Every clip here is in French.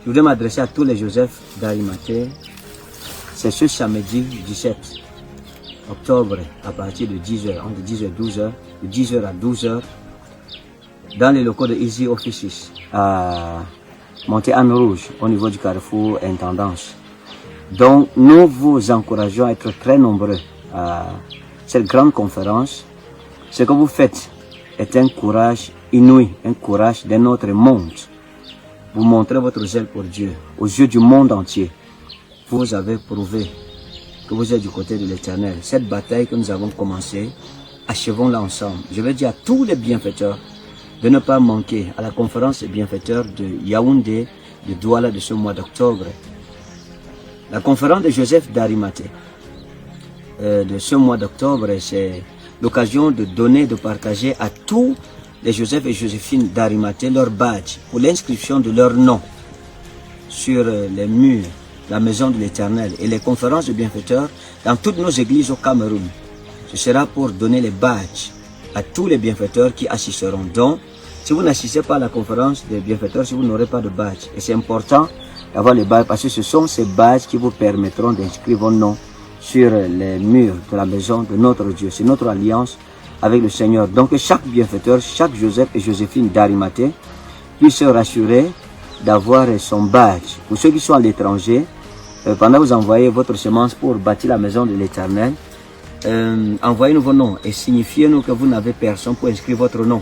Je voudrais m'adresser à tous les Joseph d'Arimathée. C'est ce samedi 17 octobre à partir de 10h, entre 10h et 12h, de 10h à 12h, dans les locaux de Easy Offices à Monté-Anne-Rouge, au niveau du carrefour Intendance. Donc nous vous encourageons à être très nombreux à cette grande conférence. Ce que vous faites est un courage inouï, un courage d'un autre monde. Vous montrez votre zèle pour Dieu, aux yeux du monde entier. Vous avez prouvé que vous êtes du côté de l'Éternel. Cette bataille que nous avons commencée, achevons-la ensemble. Je veux dire à tous les bienfaiteurs de ne pas manquer à la conférence des bienfaiteurs de Yaoundé, de Douala de ce mois d'octobre. La conférence de Joseph d'Arimathée de ce mois d'octobre, c'est l'occasion de donner, de partager à tous les Joseph et Joséphine d'Arimathée leur badge pour l'inscription de leur nom sur les murs de la maison de l'Éternel et les conférences de bienfaiteurs dans toutes nos églises au Cameroun. Ce sera pour donner les badges à tous les bienfaiteurs qui assisteront. Donc, si vous n'assistez pas à la conférence des bienfaiteurs, si vous n'aurez pas de badge, et c'est important d'avoir les badges parce que ce sont ces badges qui vous permettront d'inscrire vos noms sur les murs de la maison de notre Dieu. C'est notre alliance avec le Seigneur. Donc chaque bienfaiteur, chaque Joseph et Joséphine d'Arimathée puisse se rassurer d'avoir son badge. Pour ceux qui sont à l'étranger, pendant que vous envoyez votre semence pour bâtir la maison de l'Éternel, envoyez-nous vos noms et signifiez-nous que vous n'avez personne pour inscrire votre nom.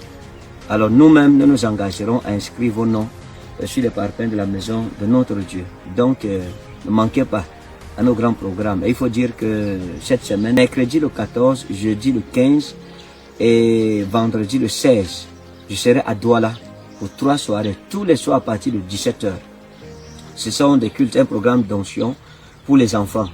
Alors nous-mêmes, nous nous engagerons à inscrire vos noms sur les parpaings de la maison de notre Dieu. Donc ne manquez pas à nos grands programmes. Et il faut dire que cette semaine, mercredi le 14, jeudi le 15, et vendredi le 16, je serai à Douala pour 3 soirées, tous les soirs à partir de 17h. Ce sont des cultes, un programme d'onction pour les enfants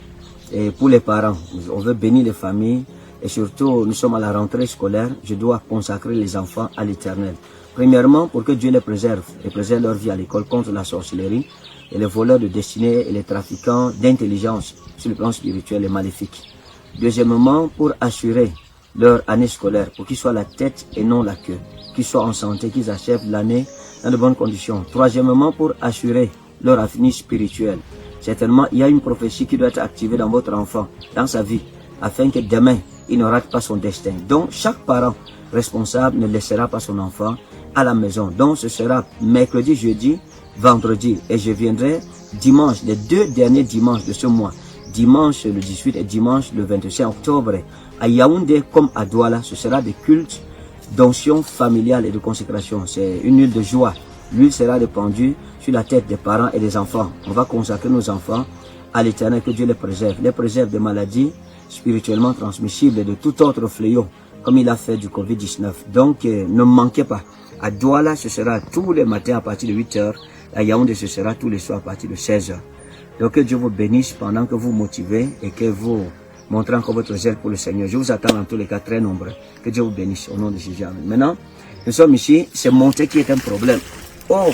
et pour les parents. On veut bénir les familles et surtout nous sommes à la rentrée scolaire. Je dois consacrer les enfants à l'Éternel. Premièrement, pour que Dieu les préserve et préserve leur vie à l'école contre la sorcellerie et les voleurs de destinée et les trafiquants d'intelligence sur le plan spirituel et maléfique. Deuxièmement, pour assurer leur année scolaire, pour qu'ils soient la tête et non la queue, qu'ils soient en santé, qu'ils achèvent l'année dans de bonnes conditions. Troisièmement, pour assurer leur avenir spirituel. Certainement, il y a une prophétie qui doit être activée dans votre enfant, dans sa vie, afin que demain, il ne rate pas son destin. Donc, chaque parent responsable ne laissera pas son enfant à la maison. Donc, ce sera mercredi, jeudi, vendredi. Et je viendrai dimanche, les 2 derniers dimanches de ce mois. Dimanche le 18 et dimanche le 25 octobre. À Yaoundé comme à Douala, ce sera des cultes d'onction familiale et de consécration. C'est une huile de joie. L'huile sera répandue sur la tête des parents et des enfants. On va consacrer nos enfants à l'Éternel, que Dieu les préserve des maladies spirituellement transmissibles et de tout autre fléau, comme il a fait du Covid-19. Donc, ne manquez pas. À Douala, ce sera tous les matins à partir de 8h. À Yaoundé, ce sera tous les soirs à partir de 16h. Donc, que Dieu vous bénisse pendant que vous motivez et que vous montrez encore votre zèle pour le Seigneur. Je vous attends dans tous les cas très nombreux. Que Dieu vous bénisse au nom de Jésus. Amen. Maintenant, nous sommes ici. C'est monter qui est un problème. Oh!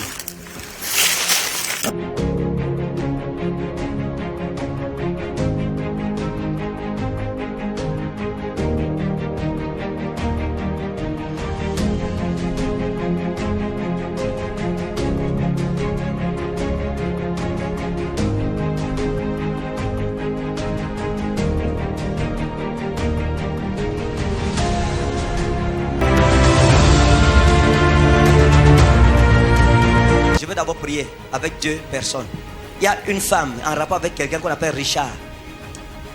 D'abord prier avec 2 personnes. Il y a une femme en rapport avec quelqu'un qu'on appelle Richard.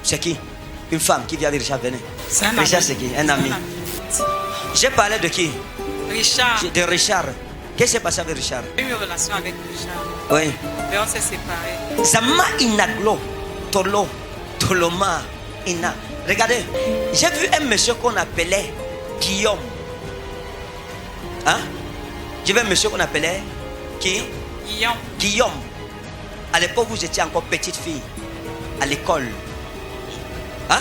C'est qui? Une femme qui vient avec Richard. Venez. Richard, c'est qui? Un ami. J'ai parlé de qui? Richard. De Richard. Qu'est-ce qui s'est passé avec Richard? J'ai eu une relation avec Richard. Oui. Et on s'est séparés. Zama Inaglo. Tolo. Toloma. Ina. Regardez. J'ai vu un monsieur qu'on appelait Guillaume. Hein? J'ai vu un monsieur qu'on appelait qui? Guillaume. À l'époque où j'étais encore petite fille, à l'école. Hein?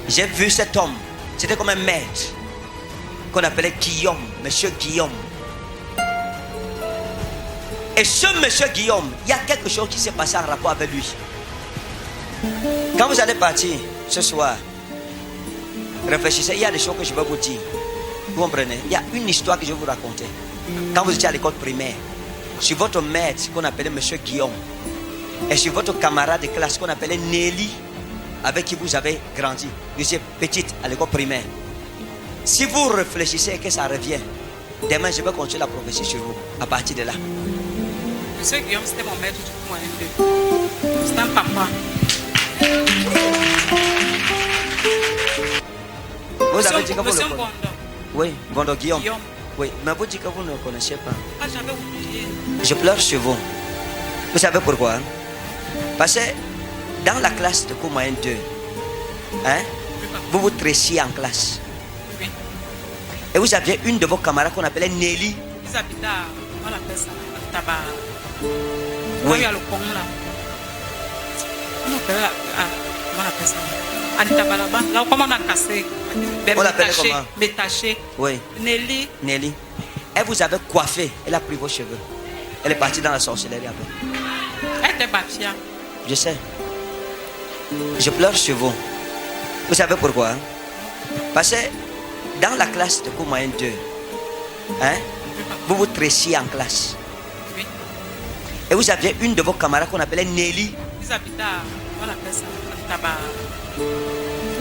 J'ai vu cet homme. C'était comme un maître qu'on appelait Guillaume. Monsieur Guillaume. Et ce monsieur Guillaume, il y a quelque chose qui s'est passé en rapport avec lui. Quand vous allez partir ce soir, Réfléchissez, il y a des choses que je vais vous dire. Vous comprenez? Il y a une histoire que je vais vous raconter. Quand vous étiez à l'école primaire, sur votre maître qu'on appelait Monsieur Guillaume, et sur votre camarade de classe qu'on appelait Nelly, avec qui vous avez grandi, vous étiez petite à l'école primaire. Si vous réfléchissez et que ça revient, demain je vais continuer la prophétie sur vous. À partir de là. Monsieur Guillaume, c'était mon maître du coup, un peu. C'est un papa. Vous avez dit que vous Monsieur le connaissez. Gondo. Oui, Gondo Guillaume. Guillaume. Oui, mais vous dites que vous ne le connaissez pas. Ah, j'avais oublié. Je pleure sur vous. Vous savez pourquoi? Parce que dans la classe de cours moyen 2, hein, vous vous traissiez en classe. Oui. Et vous aviez une de vos camarades qu'on appelait Nelly. Ils habitaient à, on appelle ça, à Tabar. Oui. Il y a le pont là. On appelle là, comment on appelle ça? À Tabar là-bas. Là, comment on a cassé? On l'appelle comment? Métaché. Oui. Nelly. Nelly. Elle vous avait coiffé. Elle a pris vos cheveux. Elle est partie dans la sorcellerie après. Elle était Bafia. Je sais. Je pleure sur vous. Vous savez pourquoi? Parce que dans la classe de cours moyen 2, hein, vous vous traissiez en classe. Oui. Et vous aviez une de vos camarades qu'on appelait Nelly. Ils habitaient à, on appelle ça, à Tabar.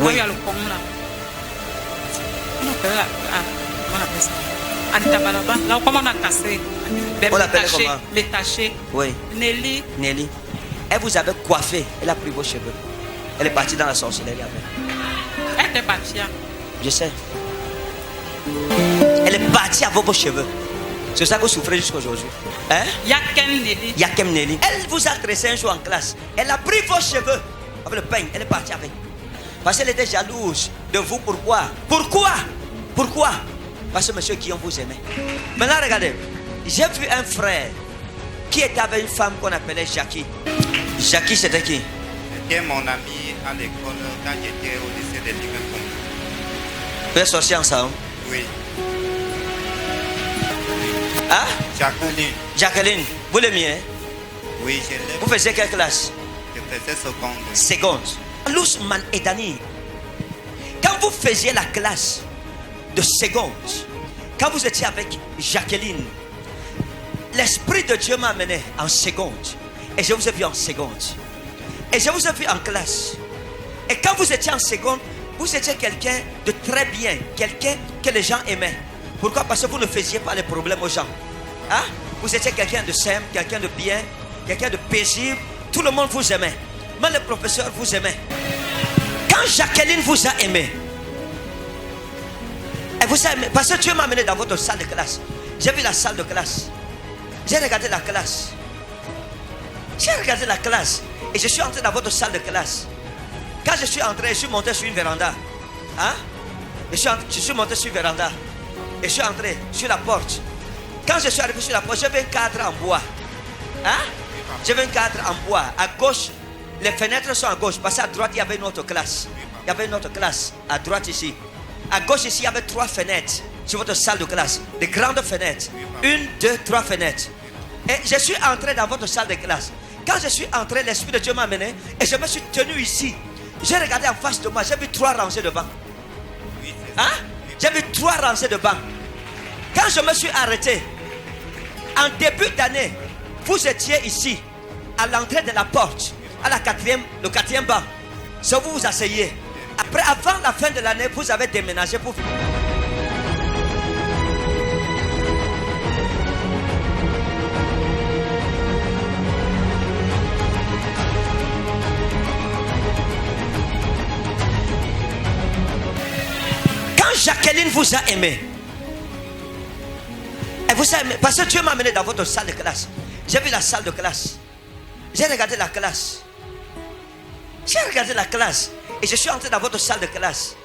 Oui. Il y a le pont là. On appelle là, comment on appelle ça? À Tabar là-bas. Là, comment on a cassé? On l'appelle comment? Métaché. Oui. Nelly. Nelly. Elle vous avait coiffé. Elle a pris vos cheveux. Elle est partie dans la sorcellerie après. Elle était Bafia. Je sais. Elle est partie avec vos cheveux. C'est ça que vous souffrez jusqu'à aujourd'hui. Hein? Yaken Nelly. Yakem Nelly. Elle vous a tressé un jour en classe. Elle a pris vos cheveux avec le peigne. Elle est partie avec. Parce qu'elle était jalouse de vous. Pourquoi? Pourquoi? Pourquoi? Parce que monsieur Guillaume vous aimait. Maintenant, regardez. J'ai vu un frère qui était avec une femme qu'on appelait Jackie. Jackie, c'était qui? C'était mon ami à l'école quand j'étais au lycée de Liverpool. Vous êtes sortis ensemble? Oui. Hein? Jacqueline. Jacqueline, vous l'aimiez? Hein? Oui, je l'ai. Vous faisiez quelle classe? Je faisais seconde. Seconde. Lousman et Dani. Quand vous faisiez la classe de seconde, quand vous étiez avec Jacqueline, l'Esprit de Dieu m'a amené en seconde. Et je vous ai vu en seconde. Et je vous ai vu en classe. Et quand vous étiez en seconde, vous étiez quelqu'un de très bien. Quelqu'un que les gens aimaient. Pourquoi? Parce que vous ne faisiez pas les problèmes aux gens. Hein? Vous étiez quelqu'un de simple, quelqu'un de bien, quelqu'un de paisible. Tout le monde vous aimait. Même les professeurs vous aimaient. Quand Jacqueline vous a aimé, elle vous a aimé parce que Dieu m'a amené dans votre salle de classe. J'ai vu la salle de classe. J'ai regardé la classe. J'ai regardé la classe. Et je suis entré dans votre salle de classe. Quand je suis entré, je suis monté sur une véranda. Hein? Je suis monté sur une véranda. Et je suis entré sur la porte. Quand je suis arrivé sur la porte, j'avais un cadre en bois. Hein? J'avais un cadre en bois. À gauche, les fenêtres sont à gauche. Parce qu'à droite, il y avait une autre classe. Il y avait une autre classe à droite ici. À gauche ici, il y avait 3 fenêtres sur votre salle de classe. Des grandes fenêtres. 1, 2, 3 fenêtres. Et je suis entré dans votre salle de classe. Quand je suis entré, l'Esprit de Dieu m'a amené. Et je me suis tenu ici. J'ai regardé en face de moi. J'ai vu 3 rangées de bancs. Hein? J'ai vu 3 rangées de bancs. Quand je me suis arrêté, en début d'année, vous étiez ici, à l'entrée de la porte, à la le 4e banc. Si vous vous asseyez. Après, avant la fin de l'année, vous avez déménagé pour... Quand Jacqueline vous a aimé, elle vous a aimé parce que Dieu m'a amené dans votre salle de classe. J'ai vu la salle de classe. J'ai regardé la classe. J'ai regardé la classe. Et je suis entré dans votre salle de classe.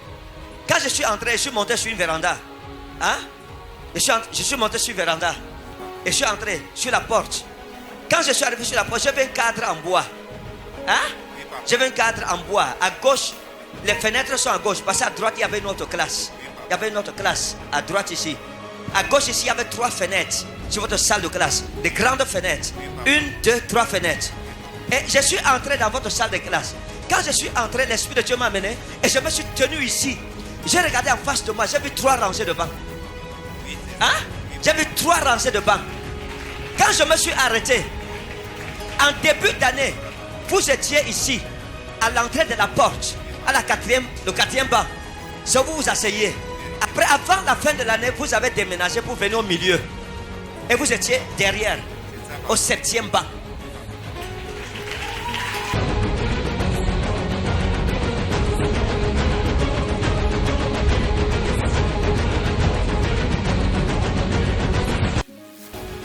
Quand je suis entré, je suis monté sur une véranda. Hein? Je suis monté sur une véranda. Et je suis entré sur la porte. Quand je suis arrivé sur la porte, j'avais un cadre en bois. Hein? J'avais un cadre en bois. À gauche, les fenêtres sont à gauche. Parce qu'à droite, il y avait une autre classe. Il y avait une autre classe à droite ici. À gauche ici, il y avait 3 fenêtres sur votre salle de classe. Des grandes fenêtres. 1, 2, 3 fenêtres. Et je suis entré dans votre salle de classe. Quand je suis entré, l'Esprit de Dieu m'a amené. Et je me suis tenu ici. J'ai regardé en face de moi, j'ai vu 3 rangées de bancs. Oui, c'est ça. Hein? J'ai vu 3 rangées de bancs. Quand je me suis arrêté, en début d'année, vous étiez ici, à l'entrée de la porte, à le 4e banc. Je vous vous asseyez. Après, avant la fin de l'année, vous avez déménagé pour venir au milieu. Et vous étiez derrière, au 7e banc.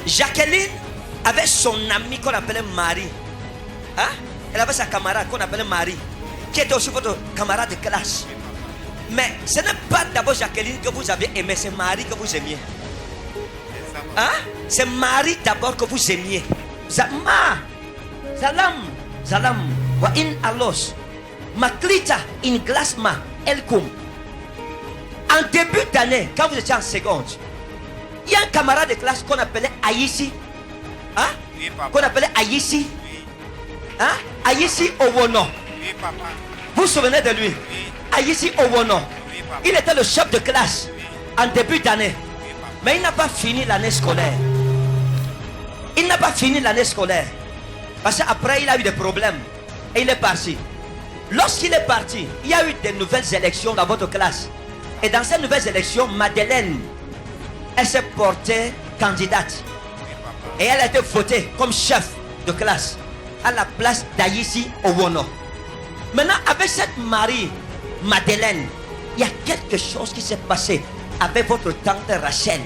Jacqueline avait son amie qu'on appelait Marie. Hein? Elle avait sa camarade qu'on appelait Marie, qui était aussi votre camarade de classe. Mais ce n'est pas d'abord Jacqueline que vous avez aimé, c'est Marie que vous aimiez. Hein? C'est Marie d'abord que vous aimiez. Zama, Zalam, wa in alos, Maklita in glasma, elkum. En début d'année, quand vous étiez en seconde, il y a un camarade de classe qu'on appelait Aïssi. Hein? Oui, papa. Qu'on appelait Aïssi. Oui. Hein? Aïssi Owono. Oui, papa. Vous vous souvenez de lui? Oui. Aïssi Owono. Oui, papa. Il était le chef de classe en début d'année. Oui, papa. Mais il n'a pas fini l'année scolaire. Il n'a pas fini l'année scolaire. Parce qu'après, il a eu des problèmes. Et il est parti. Lorsqu'il est parti, il y a eu de nouvelles élections dans votre classe. Et dans ces nouvelles élections, Madeleine, elle s'est portée candidate. Oui, papa. Et elle a été votée comme chef de classe à la place d'Aïssi Owono. Maintenant, avec cette Marie, Madeleine, il y a quelque chose qui s'est passé avec votre tante Rachel.